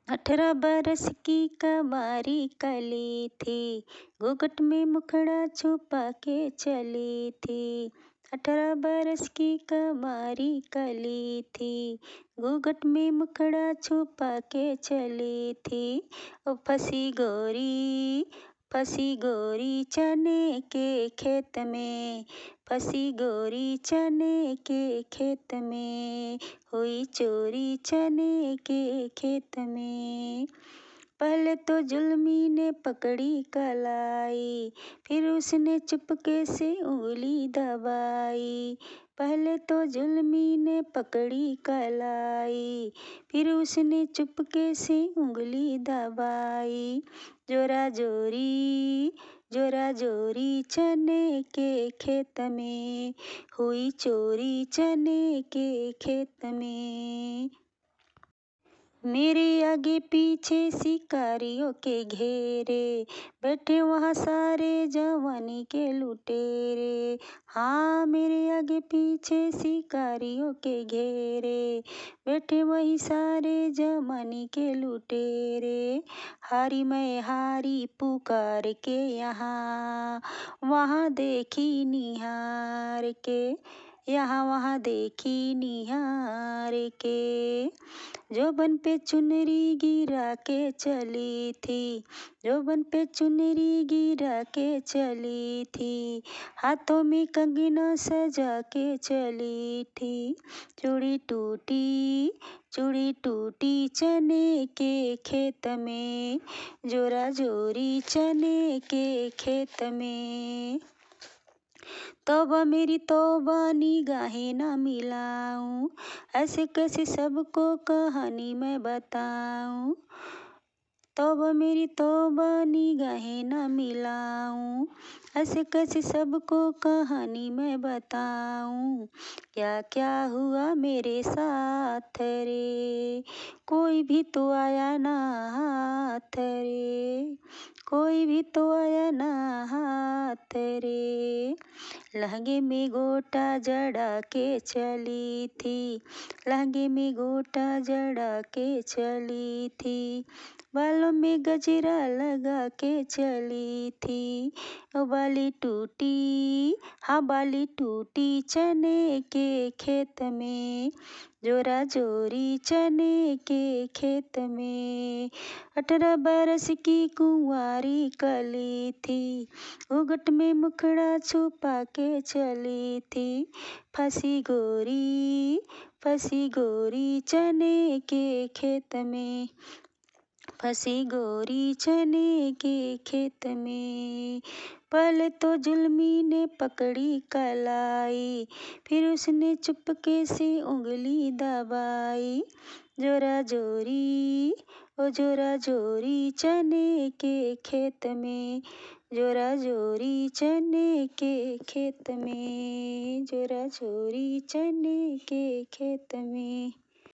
18 बरस की कवारी कली थी, घूंघट में मुखड़ा छुपा के चली थी। 18 बरस की कवारी कली थी, घूंघट में मुखड़ा छुपा के चली थी। ओ फंसी गोरी चने के खेत में, फंसी गोरी चने के खेत में, हुई चोरी चने के खेत में। पहले तो जुल्मी ने पकड़ी कलाई, फिर उसने चुपके से उंगली दबाई। पहले तो जुल्मी ने पकड़ी कलाई, फिर उसने चुपके से उंगली दबाई। जोरा जोरी चने के खेत में, हुई चोरी चने के खेत में। मेरे आगे पीछे शिकारियों के घेरे, बैठे वहाँ सारे जवानी के लुटेरे। हाँ, मेरे आगे पीछे शिकारियों के घेरे, बैठे वही सारे जवानी के लुटेरे। हारी मैं हारी पुकार के यहाँ वहाँ देखी निहार के, यहाँ वहाँ देखी निहार के। जोबन पे चुनरी गिरा के चली थी, जोबन पे चुनरी गिरा के चली थी, हाथों में कंगना सजा के चली थी। चूड़ी टूटी चने के खेत में, जोरा जोरी चने के खेत में। तौबा मेरी तौबा निगाहें ना मिलाऊं, ऐसे कैसे सबको कहानी मैं बताऊं। तौबा मेरी तौबा निगाहें ना मिलाऊं, ऐसे कैसे सबको कहानी मैं बताऊं। क्या क्या हुआ मेरे साथ रे, कोई भी तो आया ना हाथ रे, कोई भी तो आया ना हाथ रे। लहंगे में गोटा जड़ा के चली थी, लहंगे में गोटा जड़ा के चली थी, बालों में गजरा लगा के चली थी। ओ बाली टूटी चने के खेत में, जोरा जोरी चने के खेत में। 18 बरस की कुंवारी कली थी, घूंघट में मुखड़ा छुपा के चली थी। फंसी गोरी चने के खेत में, फंसी गोरी चने के खेत में। पहले तो जुल्मी ने पकड़ी कलाई, फिर उसने चुपके से उंगली दबाई। जोरा जोरी चने के खेत में, जोरा जोरी चने के खेत में, जोरा जोरी चने के खेत में।